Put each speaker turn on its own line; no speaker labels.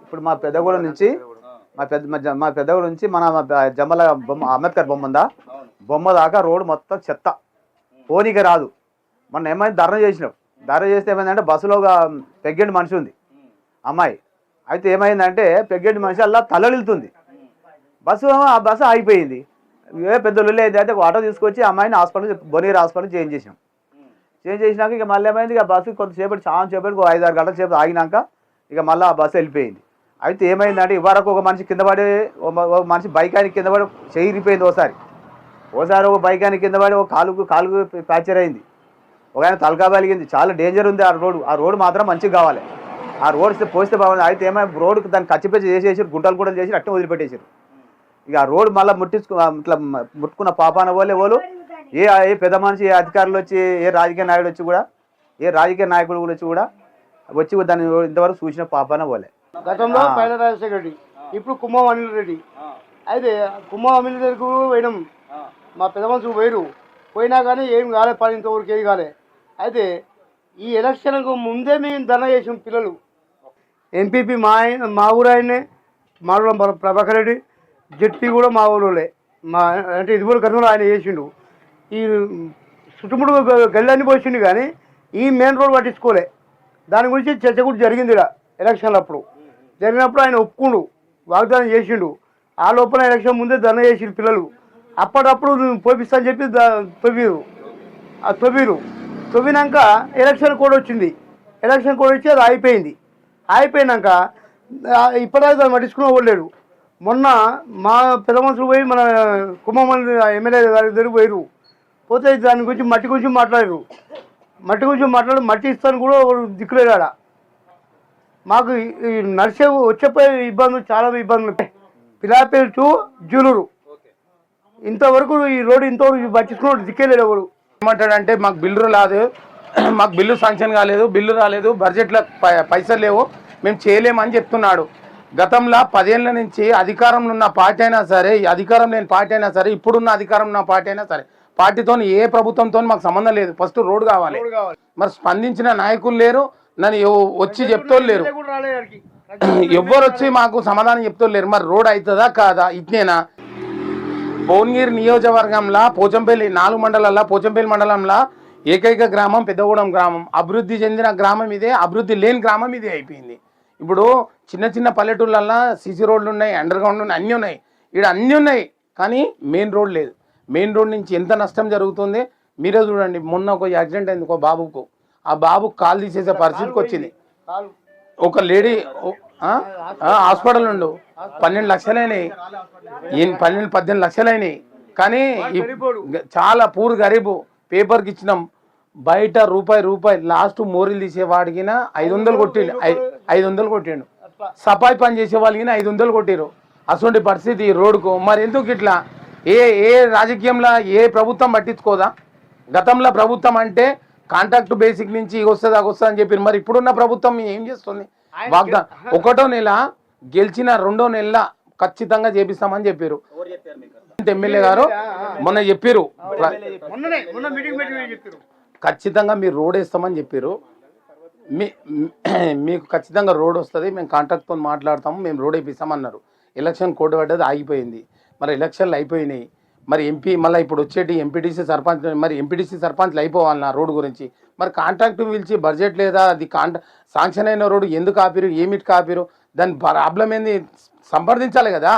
ఇప్పుడు మా పెద్దగూడ నుంచి మా పెద్దగూడ నుంచి మన జమ్మల బొమ్మ అంబేద్కర్ బొమ్మ ఉందా, బొమ్మ దాకా రోడ్డు మొత్తం చెత్త, పోనీకి రాదు. మొన్న ఏమైంది, ధర్నా చేసినాం. ధర్నా చేస్తే ఏమైందంటే బస్సులో ఒక ప్రెగ్నెంట్ మనిషి ఉంది, అమ్మాయి. అయితే ఏమైందంటే ప్రెగ్నెంట్ మనిషి అలా తలలిస్తుంది. ఆ బస్సు ఆగిపోయింది. పెద్ద లొల్లి అయితే ఆటో తీసుకొచ్చి అమ్మాయిని హాస్పిటల్ బొనీర్ హాస్పిటల్ చేంజ్ చేసినాక ఇక మళ్ళీ ఏమైంది, ఇక బస్సు కొంతసేపటి చాలా సేపటికి 5-6 గంటల సేపు ఆగినాక ఇక మళ్ళీ ఆ బస్సు వెళ్ళిపోయింది. అయితే ఏమైందంటే ఇవరకు ఒక మనిషి కింద పడి, ఒక మనిషి బైక్ ఆయన కింద పడి చెయ్యి ఇరిపోయింది. ఓసారి ఒక బైక్ ఆయన కింద పడి ఒక కాలుకు ఫ్రాక్చర్ అయింది. ఒక ఆయన తలకా పలిగింది. చాలా డేంజర్ ఉంది ఆ రోడ్డు మాత్రం మంచిగా కావాలి. ఆ రోడ్ పోస్తే బాగుంది. అయితే ఏమైనా రోడ్డుకి దాన్ని కచ్చిపెచ్చి చేసేసారు, గుంటలు చేసి అట్టే వదిలిపెట్టేసారు. ఇక ఆ రోడ్డు మళ్ళీ ఇట్లా ముట్టుకున్న పాపాన వాళ్ళు ఏ పెద్ద మనిషి, ఏ అధికారులు వచ్చి, ఏ రాజకీయ నాయకుడు వచ్చి కూడా, ఏ రాజకీయ నాయకుడు వచ్చి దాన్ని ఇంతవరకు చూసిన పాపాన పోలే.
గతంలో పైన రాజశేఖర రెడ్డి, ఇప్పుడు కుమ్మం అనిల్ రెడ్డి. అయితే కుమ్మం అనిల్ రెడ్డికి పోయినాం, మా పెద్ద మనుషులు పోయినా కానీ ఏం కాలే, పని ఇంతవరకు ఏం కాలే. అయితే ఈ ఎలక్షన్కు ముందే మేము ధర్నా చేసాం. పిల్లలు ఎంపీపీ మా ఊరు ఆయనే, మాడూరం ప్రభాకర్ రెడ్డి. జెడ్పీ కూడా మా ఊళ్ళోలే, అంటే ఇదివరకు గతంలో ఆయన చేసిండు. ఈ చుట్టుముడు గల్లన్నీ పోసిండు కానీ ఈ మెయిన్ రోడ్ పట్టించుకోలే. దాని గురించి చర్చ కూడా జరిగింది ఇలా ఎలక్షన్లు జరిగినప్పుడు ఆయన ఒప్పుకుండు, వాగ్దానం చేసిండు. ఆ లోపల ఎలక్షన్ ముందే ధర్నా చేసిండు పిల్లలు. అప్పటిప్పుడు పోపిస్తాను చెప్పి తవ్వినాక ఎలక్షన్ కోడ్ వచ్చింది. ఎలక్షన్ కోడ్ వచ్చి అది అయిపోయినాక ఇప్పటిదాకా దాన్ని పట్టించుకుని పోలేడు. మొన్న మా పెద్ద మనుషులు పోయి మన కుమ్మం ఎమ్మెల్యే గారి దగ్గరికి పోతే దాని గురించి మట్టి గురించి మాట్లాడారు. మట్టి ఇస్తాను కూడా దిక్కులేడా. మాకు ఈ నడిచే వచ్చేపోయే ఇబ్బందులు, చాలా ఇబ్బందులు. పిలాపేల్ టు జూలూరు ఇంతవరకు ఈ రోడ్డు ఇంతవరకు పట్టించుకున్న దిక్కేలేడు ఎవరు.
ఏమంటాడంటే మాకు బిల్లు రాదు, మాకు బిల్లు శాంక్షన్ కాలేదు, బిల్లు రాలేదు, బడ్జెట్లో పైసలు లేవు, మేము చేయలేమని చెప్తున్నాడు. గతంలో 10 ఏళ్ళ నుంచి అధికారంలో ఉన్న పార్టీ అయినా సరే, అధికారం లేని పార్టీ అయినా సరే, ఇప్పుడున్న అధికారం ఉన్న పార్టీ అయినా సరే, పార్టీతో ఏ ప్రభుత్వంతో మాకు సంబంధం లేదు. ఫస్ట్ రోడ్డు కావాలి. మరి స్పందించిన నాయకులు లేరు, నన్ను వచ్చి చెప్తోళ్ళు లేరు, ఎవ్వరు వచ్చి మాకు సమాధానం చెప్తోళ్ళు లేరు. మరి రోడ్ అవుతుందా కాదా? ఇట్నేనా? భువనగిరి నియోజకవర్గంలో పోచంపల్లి 4 మండలాల్లో పోచంపల్లి మండలంలో ఏకైక గ్రామం పెద్దగూడెం గ్రామం. అభివృద్ధి చెందిన గ్రామం ఇదే, అభివృద్ధి లేని గ్రామం ఇదే అయిపోయింది. ఇప్పుడు చిన్న పల్లెటూళ్ళల్లో సీసీ రోడ్లు ఉన్నాయి, అండర్ గ్రౌండ్ ఉన్నాయి, అన్నీ ఉన్నాయి. ఇక్కడ అన్నీ ఉన్నాయి కానీ మెయిన్ రోడ్ లేదు. మెయిన్ రోడ్ నుంచి ఎంత నష్టం జరుగుతుంది మీరే చూడండి. మొన్న ఒక యాక్సిడెంట్ అయింది ఒక బాబుకు. ఆ బాబుకు కాలు తీసేసే పరిస్థితికి వచ్చింది. ఒక లేడీ హాస్పిటల్ నుండి 12 లక్షలైనాయి, 18 లక్షలైనాయి. కానీ చాలా పూర్ గరీబు. పేపర్కి ఇచ్చినాం, బయట రూపాయి లాస్ట్ మోరీలు తీసేవాడికి 500 కొట్టిండు, 500 కొట్టిండు. సఫాయి పని చేసే వాళ్ళకి 500 కొట్టిరు. అటువంటి పరిస్థితి రోడ్డుకు. మరి ఎందుకు ఇట్లా? ఏ రాజకీయంలో ఏ ప్రభుత్వం పట్టించుకోదా? గతంలో ప్రభుత్వం అంటే కాంట్రాక్ట్ బేసిక్ నుంచి వస్తుంది అని చెప్పారు. మరి ఇప్పుడున్న ప్రభుత్వం ఏం చేస్తుంది? వాగ్దానం 1వ నెల గెలిచిన 2వ నెల ఖచ్చితంగా చేపిస్తామని చెప్పారు. ఎమ్మెల్యే గారు మొన్న చెప్పారు, ఖచ్చితంగా మీరు రోడ్ వేస్తామని చెప్పారు. మీకు ఖచ్చితంగా రోడ్ వస్తుంది, మేము కాంట్రాక్ట్తో మాట్లాడతాము, మేము రోడ్ వేపిస్తామన్నారు. ఎలక్షన్ కోడ్ పడ్డది, ఆగిపోయింది. మరి ఎలక్షన్లు అయిపోయినాయి. మరి ఎంపీ మళ్ళీ ఇప్పుడు వచ్చేటి ఎంపీటీసీ సర్పంచ్, మరి ఎంపీటీసీ సర్పంచ్లు అయిపోవాలి నా రోడ్డు గురించి. మరి కాంట్రాక్ట్ పిలిచి బడ్జెట్ లేదా, అది శాంక్షన్ అయిన రోడ్డు ఎందుకు ఆపిరు, ఏమిటి ఆపిరు, దాని ప్రాబ్లం ఏంది సంప్రదించాలి కదా.